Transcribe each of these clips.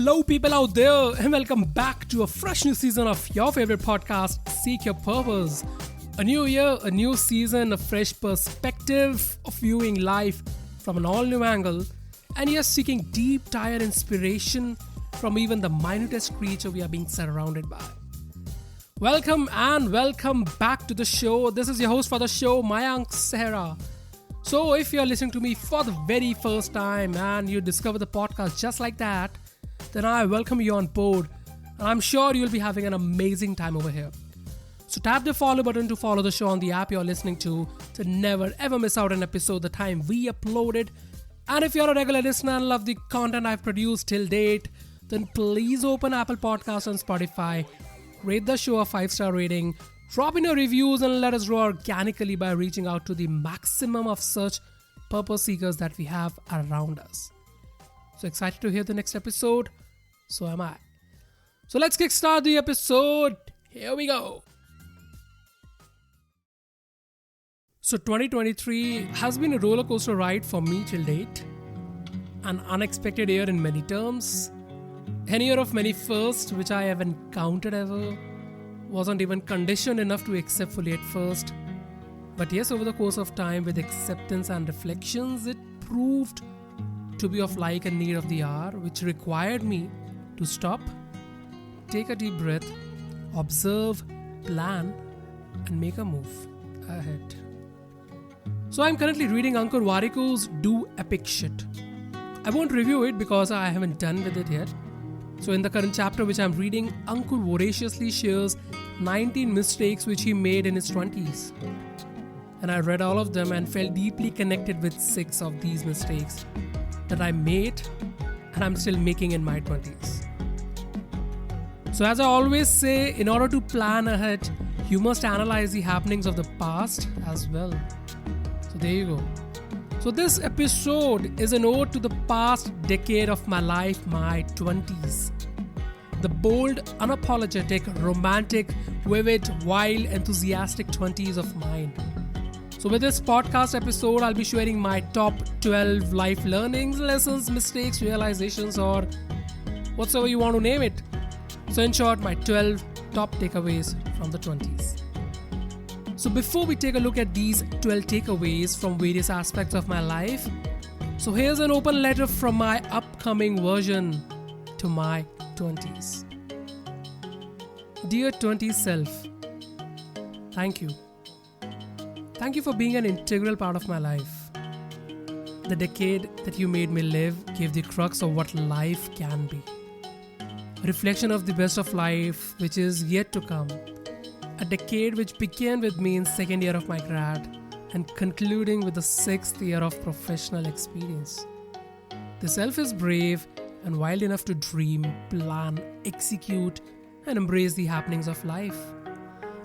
Hello people out there and welcome back to a fresh new season of your favorite podcast, Seek Your Purpose. A new year, a new season, a fresh perspective of viewing life from an all new angle, and you're seeking deep tire inspiration from even the minutest creature we are being surrounded by. Welcome and welcome back to the show. This is your host for the show, Mayank Sehra. So if you're listening to me for the very first time and you discover the podcast just like that, then I welcome you on board and I'm sure you'll be having an amazing time over here. So tap the follow button to follow the show on the app you're listening to never ever miss out an episode the time we upload it. And if you're a regular listener and love the content I've produced till date, then please open Apple Podcasts and Spotify, rate the show a 5-star rating, drop in your reviews and let us grow organically by reaching out to the maximum of such purpose seekers that we have around us. So excited to hear the next episode? So am I. So let's kickstart the episode. Here we go. So 2023 has been a roller coaster ride for me till date. An unexpected year in many terms. An year of many firsts which I have encountered ever. Wasn't even conditioned enough to accept fully at first. But yes, over the course of time with acceptance and reflections, it proved to be of like a need of the hour, which required me to stop, take a deep breath, observe, plan, and make a move ahead. So I'm currently reading Ankur Warikoo's Do Epic Shit. I won't review it because I haven't done with it yet. So in the current chapter which I'm reading, Ankur voraciously shares 19 mistakes which he made in his 20s. And I read all of them and felt deeply connected with 6 of these mistakes that I made and I'm still making in my 20s. So as I always say, in order to plan ahead, you must analyze the happenings of the past as well. So there you go. So this episode is an ode to the past decade of my life, my 20s. The bold, unapologetic, romantic, vivid, wild, enthusiastic 20s of mine. So with this podcast episode, I'll be sharing my top 12 life learnings, lessons, mistakes, realizations, or whatsoever you want to name it. So in short, my 12 top takeaways from the 20s. So before we take a look at these 12 takeaways from various aspects of my life, so here's an open letter from my upcoming version to my 20s. Dear 20s self, thank you. Thank you for being an integral part of my life. The decade that you made me live gave the crux of what life can be. A reflection of the best of life which is yet to come. A decade which began with me in second year of my grad and concluding with the 6th year of professional experience. The self is brave and wild enough to dream, plan, execute and embrace the happenings of life.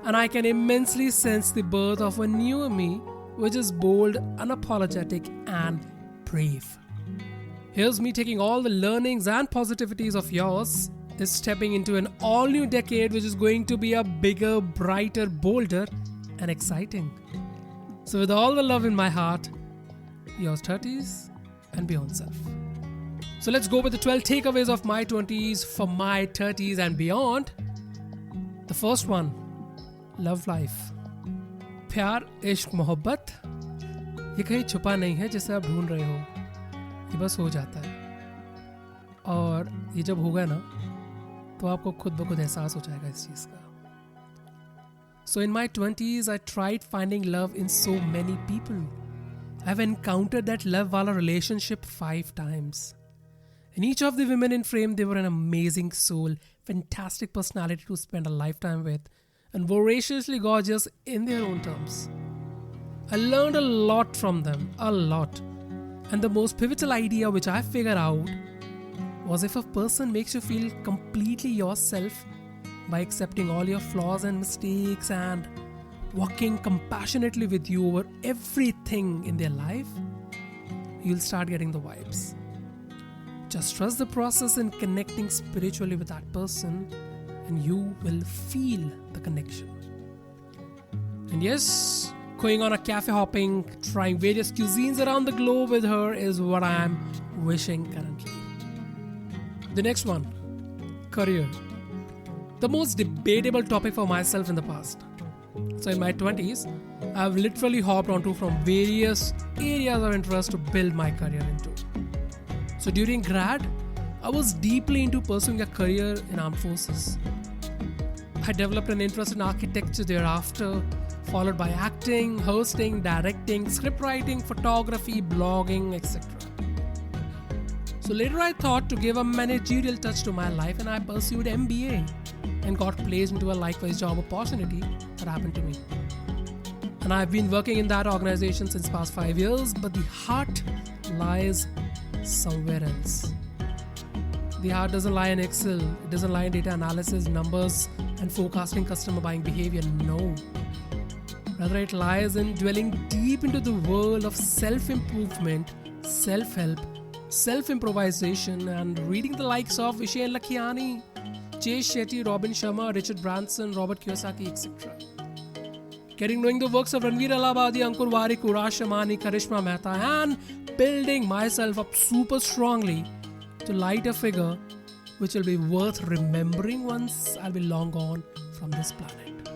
And I can immensely sense the birth of a new me which is bold, unapologetic and brave. Here's me taking all the learnings and positivities of yours, is stepping into an all-new decade which is going to be a bigger, brighter, bolder and exciting. So with all the love in my heart, yours 30s and beyond self. So let's go with the 12 takeaways of my 20s for my 30s and beyond. The first one, love life. प्यार, इश्क, मोहब्बत ये कहीं छुपा नहीं है जिसे आप ढूंढ रहे हो. ये बस हो जाता है. और ये जब होगा ना तो आपको खुद ब खुद एहसास हो जाएगा इस चीज़ का. So in my 20s, I tried finding love in so many people. I've encountered that love wala relationship 5 times. And each of the women in frame, they were an amazing soul, fantastic personality to spend a lifetime with, and voraciously gorgeous in their own terms. I learned a lot from them, a lot. And the most pivotal idea which I figured out was if a person makes you feel completely yourself by accepting all your flaws and mistakes and walking compassionately with you over everything in their life, you'll start getting the vibes. Just trust the process in connecting spiritually with that person and you will feel the connection. And yes, going on a cafe hopping, trying various cuisines around the globe with her is what I'm wishing currently. The next one, career. The most debatable topic for myself in the past. So in my 20s, I've literally hopped onto from various areas of interest to build my career into. So during grad, I was deeply into pursuing a career in armed forces. I developed an interest in architecture thereafter, followed by acting, hosting, directing, scriptwriting, photography, blogging, etc. So later I thought to give a managerial touch to my life and I pursued MBA and got placed into a likewise job opportunity that happened to me. And I've been working in that organization since past 5 years, but the heart lies somewhere else. The heart doesn't lie in Excel, it doesn't lie in data analysis, numbers, and forecasting customer buying behavior. No. Rather, it lies in dwelling deep into the world of self-improvement, self-help, self-improvisation, and reading the likes of Vishay Lakhiani, Chase Shetty, Robin Sharma, Richard Branson, Robert Kiyosaki, etc. Knowing the works of Ranveer Allahabadi, Ankur Warik, Urash Shamani, Karishma Mehta, and building myself up super strongly to light a figure which will be worth remembering once I'll be long gone from this planet.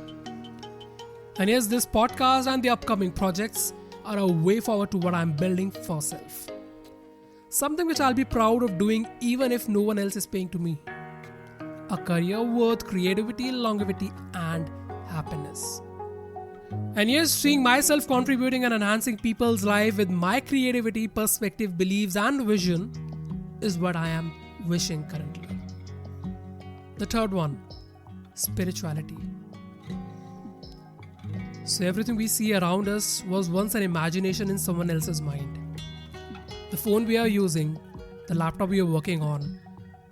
And yes, this podcast and the upcoming projects are a way forward to what I'm building for self. Something which I'll be proud of doing even if no one else is paying to me. A career worth creativity, longevity, and happiness. And yes, seeing myself contributing and enhancing people's life with my creativity, perspective, beliefs, and vision is what I am wishing currently. The third one, spirituality. So everything we see around us was once an imagination in someone else's mind. The phone we are using, the laptop we are working on,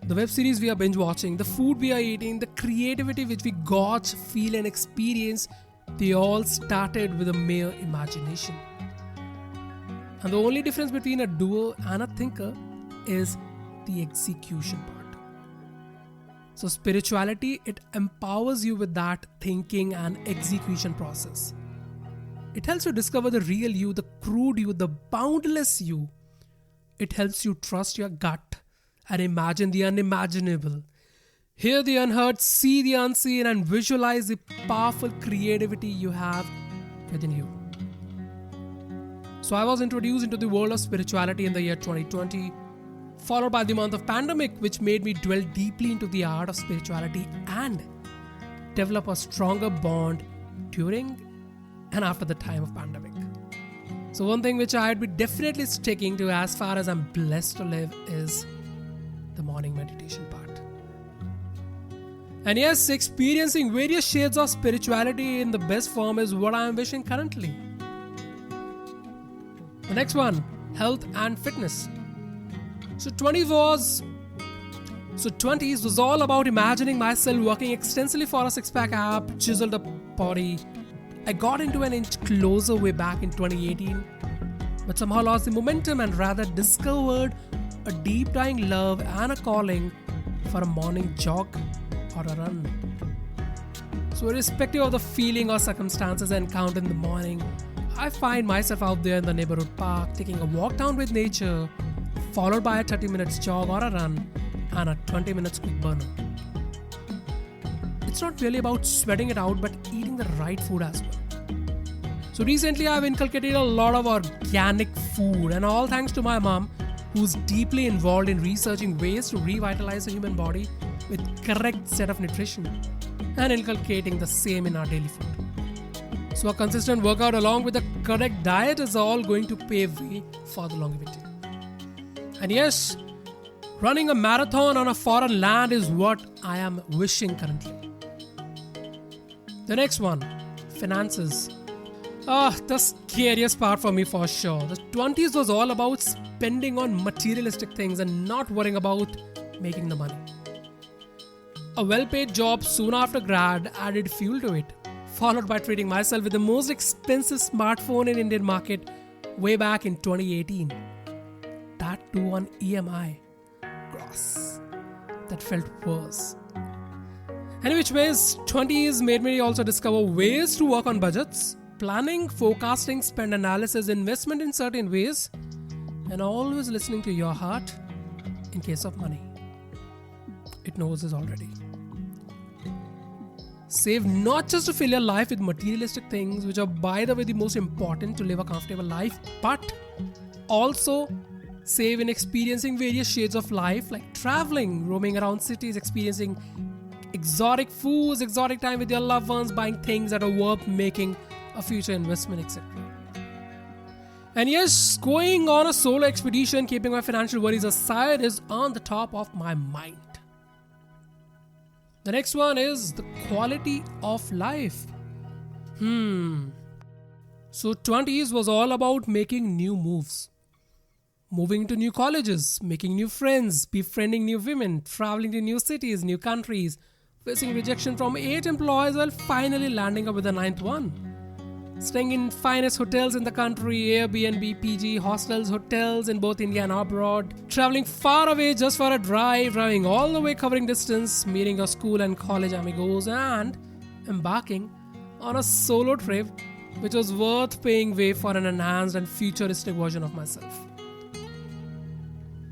the web series we are binge watching, the food we are eating, the creativity which we got, feel and experience, they all started with a mere imagination. And the only difference between a doer and a thinker is the execution part. So spirituality, it empowers you with that thinking and execution process. It helps you discover the real you, the crude you, the boundless you. It helps you trust your gut and imagine the unimaginable. Hear the unheard, see the unseen, and visualize the powerful creativity you have within you. So I was introduced into the world of spirituality in the year 2020, followed by the month of pandemic, which made me dwell deeply into the art of spirituality and develop a stronger bond during and after the time of pandemic. So one thing which I'd be definitely sticking to as far as I'm blessed to live is the morning meditation part. And yes, experiencing various shades of spirituality in the best form is what I am wishing currently. The next one, health and fitness. So 20s was all about imagining myself working extensively for a six-pack ab, chiseled up body. I got into an inch closer way back in 2018, but somehow lost the momentum and rather discovered a deep dying love and a calling for a morning jog or a run. So irrespective of the feeling or circumstances I encounter in the morning, I find myself out there in the neighborhood park taking a walk down with nature, followed by a 30 minutes jog or a run and a 20 minutes quick burner. It's not really about sweating it out, but eating the right food as well. So recently I've inculcated a lot of organic food, and all thanks to my mom, who's deeply involved in researching ways to revitalize the human body with correct set of nutrition and inculcating the same in our daily food. So a consistent workout along with the correct diet is all going to pave way for the longevity. And yes, running a marathon on a foreign land is what I am wishing currently. The next one, finances. The scariest part for me for sure. The 20s was all about spending on materialistic things and not worrying about making the money. A well-paid job soon after grad added fuel to it, followed by treating myself with the most expensive smartphone in Indian market way back in 2018. That too on EMI. Gross. That felt worse. Any which ways, 20s made me also discover ways to work on budgets, planning, forecasting, spend analysis, investment in certain ways, and always listening to your heart in case of money. it knows this already. Save not just to fill your life with materialistic things, which are by the way the most important to live a comfortable life, but also save in experiencing various shades of life like traveling, roaming around cities, experiencing exotic foods, exotic time with your loved ones, buying things that are worth making a future investment, etc. And yes, going on a solo expedition, keeping my financial worries aside, is on the top of my mind. The next one is the quality of life. So 20s was all about making new moves. Moving to new colleges, making new friends, befriending new women, traveling to new cities, new countries, facing rejection from 8 employees while finally landing up with the 9th one. Staying in finest hotels in the country, Airbnb, PG, hostels, hotels in both India and abroad. Traveling far away just for a drive, driving all the way covering distance, meeting your school and college amigos, and embarking on a solo trip which was worth paying way for an enhanced and futuristic version of myself.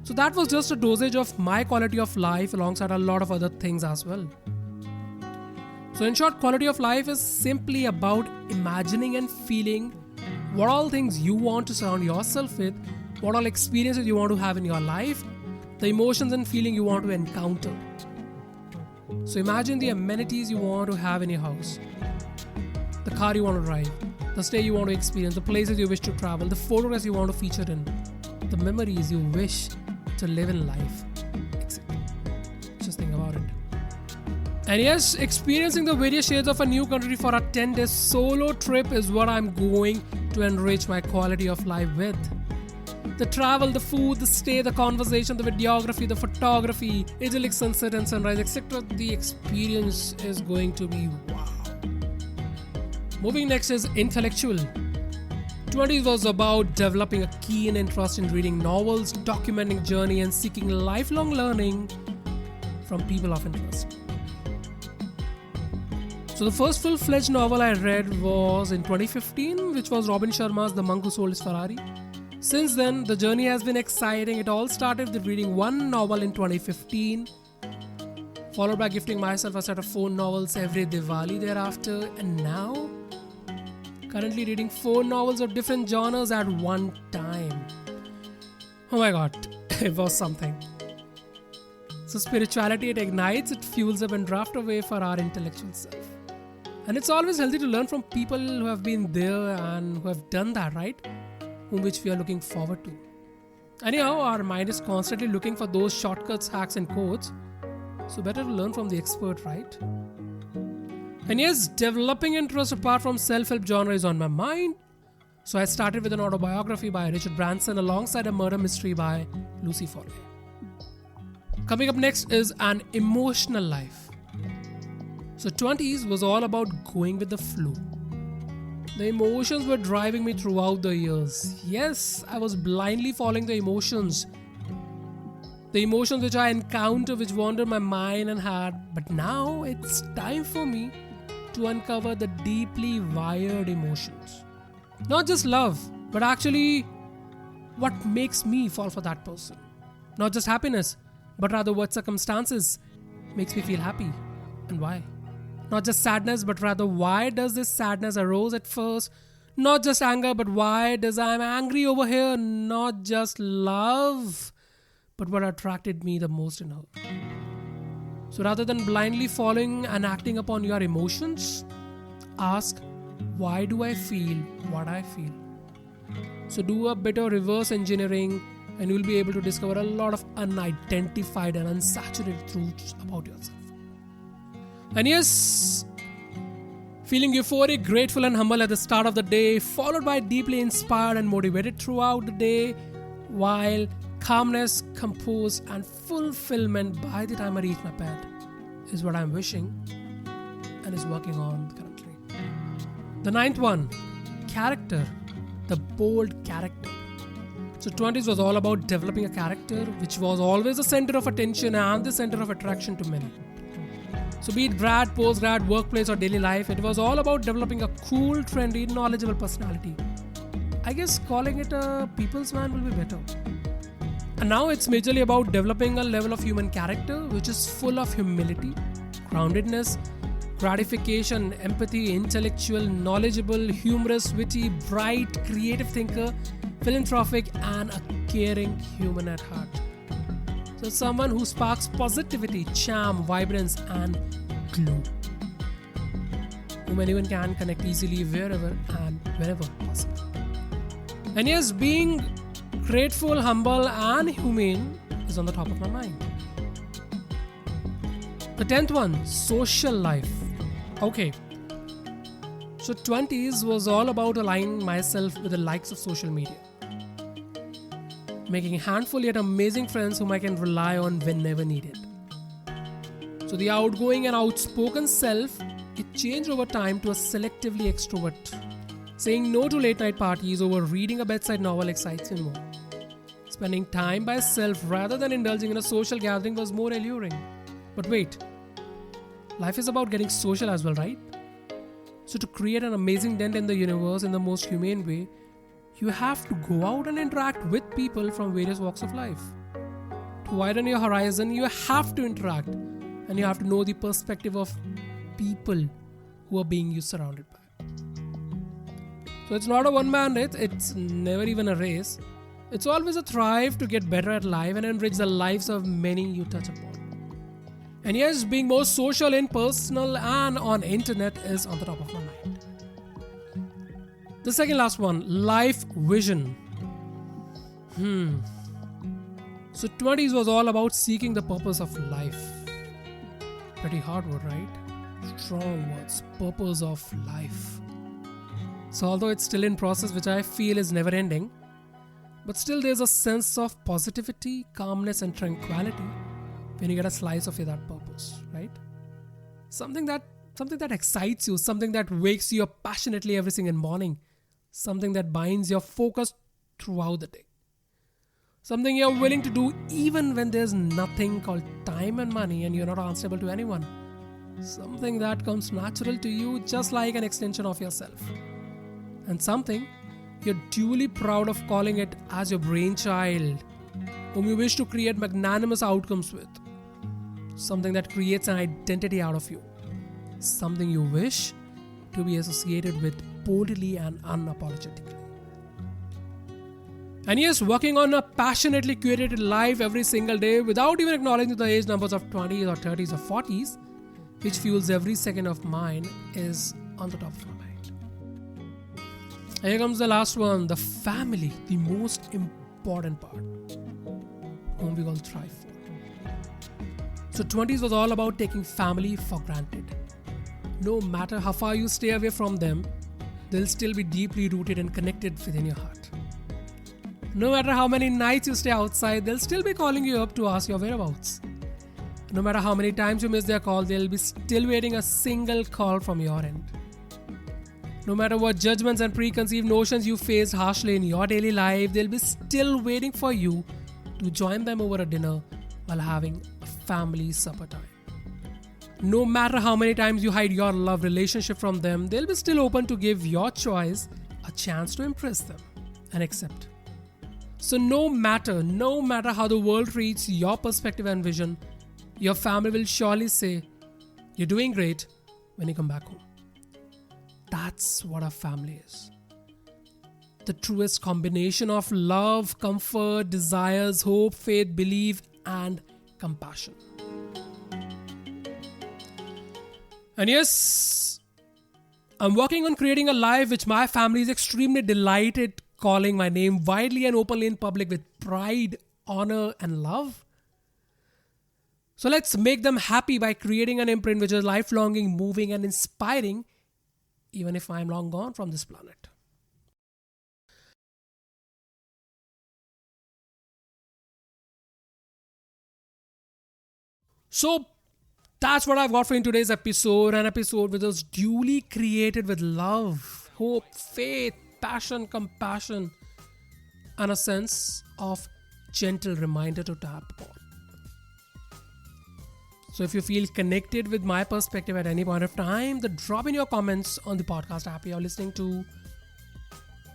So that was just a dosage of my quality of life alongside a lot of other things as well. So in short, quality of life is simply about imagining and feeling what all things you want to surround yourself with, what all experiences you want to have in your life, the emotions and feeling you want to encounter. So imagine the amenities you want to have in your house, the car you want to drive, the stay you want to experience, the places you wish to travel, the photographs you want to feature in, the memories you wish to live in life, etc. Just think about it. And yes, experiencing the various shades of a new country for a 10-day solo trip is what I'm going to enrich my quality of life with. The travel, the food, the stay, the conversation, the videography, the photography, idyllic sunset and sunrise, etc. The experience is going to be wow. Moving next is intellectual. 20s was about developing a keen interest in reading novels, documenting journey and seeking lifelong learning from people of interest. So the first full-fledged novel I read was in 2015, which was Robin Sharma's The Monk Who Sold His Ferrari. Since then, the journey has been exciting. It all started with reading one novel in 2015, followed by gifting myself a set of 4 novels every Diwali thereafter, and now currently reading 4 novels of different genres at one time. Oh my god, it was something. So spirituality, it ignites, it fuels up and draft away for our intellectual self. And it's always healthy to learn from people who have been there and who have done that, right? Which we are looking forward to. Anyhow, our mind is constantly looking for those shortcuts, hacks and codes. So better to learn from the expert, right? And yes, developing interest apart from self-help genre is on my mind. So I started with an autobiography by Richard Branson alongside a murder mystery by Lucy Foley. Coming up next is an emotional life. So 20s was all about going with the flow. The emotions were driving me throughout the years. Yes, I was blindly following the emotions. The emotions which I encountered, which wandered my mind and heart. But now it's time for me to uncover the deeply wired emotions. Not just love, but actually what makes me fall for that person. Not just happiness, but rather what circumstances makes me feel happy and why. Not just sadness, but rather why does this sadness arose at first? Not just anger, but why does I'm angry over here? Not just love, but what attracted me the most in her. So rather than blindly following and acting upon your emotions, ask, why do I feel what I feel? So do a bit of reverse engineering and you'll be able to discover a lot of unidentified and unsaturated truths about yourself. And yes, feeling euphoric, grateful and humble at the start of the day, followed by deeply inspired and motivated throughout the day, while calmness, compose and fulfillment by the time I reach my bed is what I'm wishing and is working on currently. The 9th one, character, the bold character. So 20s was all about developing a character which was always the center of attention and the center of attraction to many. So be it grad, post-grad, workplace or daily life, it was all about developing a cool, trendy, knowledgeable personality. I guess calling it a people's man will be better. And now it's majorly about developing a level of human character which is full of humility, groundedness, gratification, empathy, intellectual, knowledgeable, humorous, witty, bright, creative thinker, philanthropic, and a caring human at heart. So someone who sparks positivity, charm, vibrance, and glow, whom anyone can connect easily wherever and whenever possible. And yes, being grateful, humble, and humane is on the top of my mind. The 10th one, social life. Okay. So 20s was all about aligning myself with the likes of social media. Making a handful yet amazing friends whom I can rely on whenever needed. So the outgoing and outspoken self, it changed over time to a selectively extrovert. Saying no to late night parties over reading a bedside novel excites me more. Spending time by self rather than indulging in a social gathering was more alluring. But wait, life is about getting social as well, right? So to create an amazing dent in the universe in the most humane way, you have to go out and interact with people from various walks of life. To widen your horizon, you have to interact and you have to know the perspective of people who are being you surrounded by. So it's not a one-man race, it's never even a race. It's always a thrive to get better at life and enrich the lives of many you touch upon. And yes, being more social in personal and on internet is on the top of my mind. The second last one, life vision. So 20s was all about seeking the purpose of life. Pretty hard word, right? Strong words, purpose of life. So although it's still in process, which I feel is never ending, but still there's a sense of positivity, calmness and tranquility when you get a slice of that purpose, right? Something that excites you, something that wakes you up passionately every single morning, something that binds your focus throughout the day. Something you're willing to do even when there's nothing called time and money and you're not answerable to anyone. Something that comes natural to you just like an extension of yourself. And something you're duly proud of calling it as your brainchild, whom you wish to create magnanimous outcomes with. Something that creates an identity out of you. Something you wish to be associated with boldly and unapologetically. And yes, working on a passionately curated life every single day without even acknowledging the age numbers of 20s or 30s or 40s, which fuels every second of mine, is on the top of my mind. Here comes the last one, the family, the most important part, whom we all thrive for. So 20s was all about taking family for granted. No matter how far you stay away from them, they'll still be deeply rooted and connected within your heart. No matter how many nights you stay outside, they'll still be calling you up to ask your whereabouts. No matter how many times you miss their call, they'll be still waiting a single call from your end. No matter what judgments and preconceived notions you faced harshly in your daily life, they'll be still waiting for you to join them over a dinner while having a family supper time. No matter how many times you hide your love relationship from them, they'll be still open to give your choice a chance to impress them and accept. So no matter how the world treats your perspective and vision, your family will surely say, "You're doing great," when you come back home. That's what a family is. The truest combination of love, comfort, desires, hope, faith, belief, and compassion. And yes, I'm working on creating a life which my family is extremely delighted calling my name widely and openly in public with pride, honor, and love. So let's make them happy by creating an imprint which is lifelonging, moving, and inspiring, even if I'm long gone from this planet. So that's what I've got for in today's episode. An episode which was duly created with love, hope, faith, passion, compassion, and a sense of gentle reminder to tap upon. So if you feel connected with my perspective at any point of time, then drop in your comments on the podcast app you're listening to,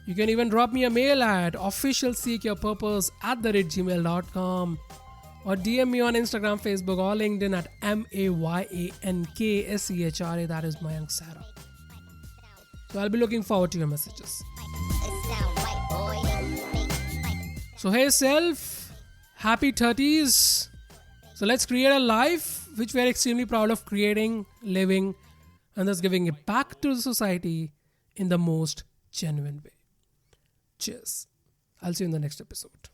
You can even drop me a mail at officialseekyourpurpose@gmail.com or DM me on Instagram, Facebook, or LinkedIn at MAYANKSEHRA. That is Mayank Sara. So I'll be looking forward to your messages. So hey self, happy 30s. So let's create a life which we're extremely proud of creating, living, and thus giving it back to the society in the most genuine way. Cheers. I'll see you in the next episode.